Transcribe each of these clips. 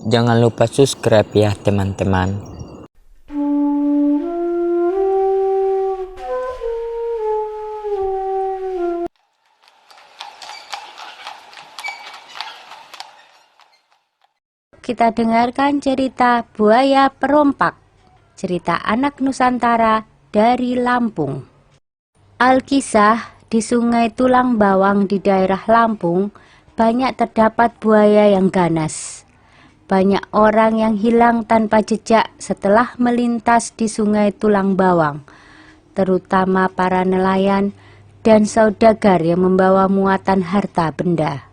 Jangan lupa subscribe ya teman-teman. Kita dengarkan cerita Buaya Perompak, cerita anak Nusantara dari Lampung. Alkisah, di Sungai Tulang Bawang di daerah Lampung, banyak terdapat buaya yang ganas. Banyak orang yang hilang tanpa jejak setelah melintas di Sungai Tulang Bawang, terutama para nelayan dan saudagar yang membawa muatan harta benda.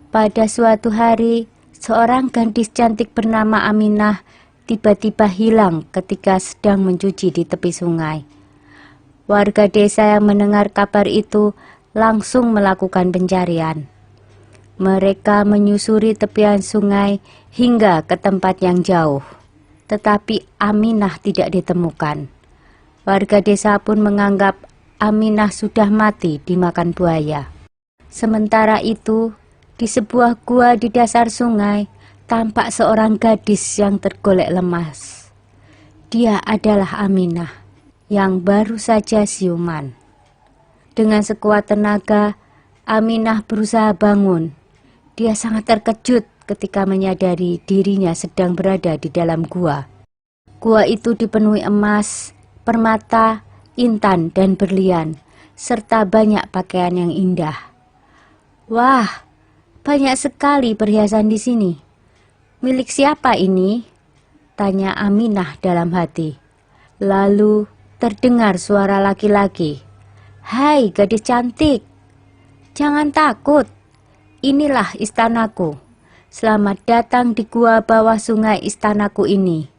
Pada suatu hari, seorang gadis cantik bernama Aminah tiba-tiba hilang ketika sedang mencuci di tepi sungai. Warga desa yang mendengar kabar itu langsung melakukan pencarian. Mereka menyusuri tepian sungai hingga ke tempat yang jauh, tetapi Aminah tidak ditemukan. Warga desa pun menganggap Aminah sudah mati dimakan buaya. Sementara itu, di sebuah gua di dasar sungai, tampak seorang gadis yang tergolek lemas. Dia adalah Aminah, yang baru saja siuman. Dengan sekuat tenaga, Aminah berusaha bangun. Dia sangat terkejut ketika menyadari dirinya sedang berada di dalam gua. Gua itu dipenuhi emas, permata, intan, dan berlian, serta banyak pakaian yang indah. Wah! Banyak sekali perhiasan di sini. Milik siapa ini? Tanya Aminah dalam hati. Lalu terdengar suara laki-laki. Hai gadis cantik, jangan takut. Inilah istanaku. Selamat datang di gua bawah sungai istanaku ini.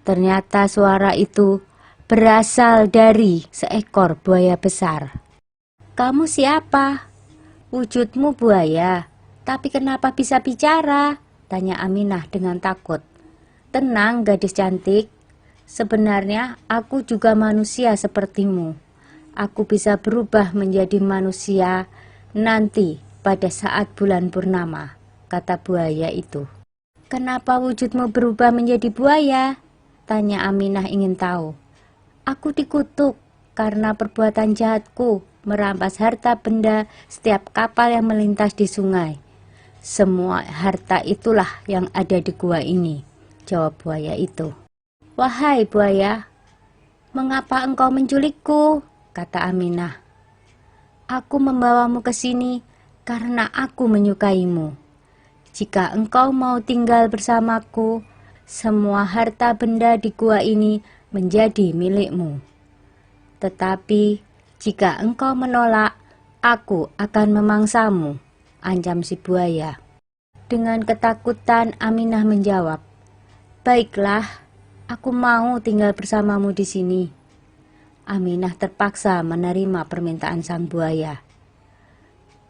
Ternyata suara itu berasal dari seekor buaya besar. Kamu siapa? Wujudmu buaya. Tapi kenapa bisa bicara? Tanya Aminah dengan takut. Tenang gadis cantik, sebenarnya aku juga manusia sepertimu. Aku bisa berubah menjadi manusia nanti pada saat bulan purnama, kata buaya itu. Kenapa wujudmu berubah menjadi buaya? Tanya Aminah ingin tahu. Aku dikutuk karena perbuatan jahatku merampas harta benda setiap kapal yang melintas di sungai. Semua harta itulah yang ada di gua ini, jawab buaya itu. Wahai buaya, mengapa engkau menculikku? Kata Aminah. Aku membawamu ke sini karena aku menyukaimu. Jika engkau mau tinggal bersamaku, semua harta benda di gua ini menjadi milikmu. Tetapi jika engkau menolak, aku akan memangsamu, ancam si buaya. Dengan ketakutan Aminah menjawab, baiklah, aku mau tinggal bersamamu di sini. Aminah terpaksa menerima permintaan sang buaya.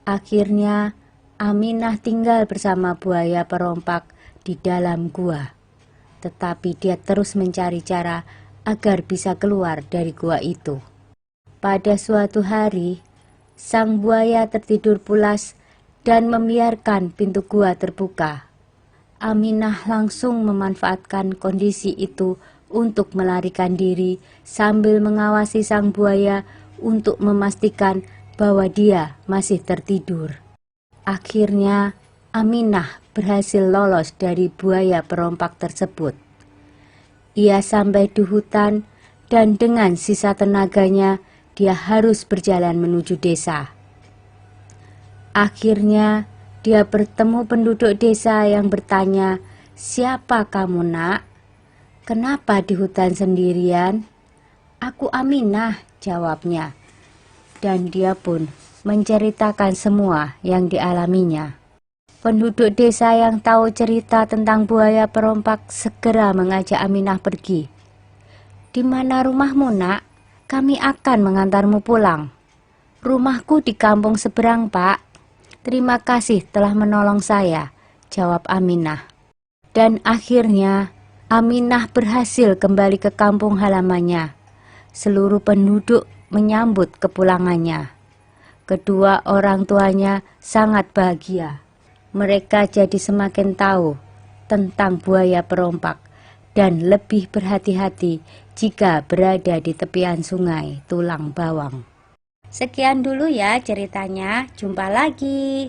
Akhirnya Aminah tinggal bersama buaya perompak di dalam gua. Tetapi dia terus mencari cara agar bisa keluar dari gua itu. Pada suatu hari, sang buaya tertidur pulas dan membiarkan pintu gua terbuka. Aminah langsung memanfaatkan kondisi itu untuk melarikan diri sambil mengawasi sang buaya untuk memastikan bahwa dia masih tertidur. Akhirnya, Aminah berhasil lolos dari buaya perompak tersebut. Ia sampai di hutan dan dengan sisa tenaganya dia harus berjalan menuju desa. Akhirnya, dia bertemu penduduk desa yang bertanya, siapa kamu nak? Kenapa di hutan sendirian? Aku Aminah, jawabnya. Dan dia pun menceritakan semua yang dialaminya. Penduduk desa yang tahu cerita tentang buaya perompak segera mengajak Aminah pergi. Di mana rumahmu nak? Kami akan mengantarmu pulang. Rumahku di kampung seberang pak. Terima kasih telah menolong saya, jawab Aminah. Dan akhirnya Aminah berhasil kembali ke kampung halamannya. Seluruh penduduk menyambut kepulangannya. Kedua orang tuanya sangat bahagia. Mereka jadi semakin tahu tentang buaya perompak dan lebih berhati-hati jika berada di tepian sungai Tulang Bawang. Sekian dulu ya ceritanya, jumpa lagi.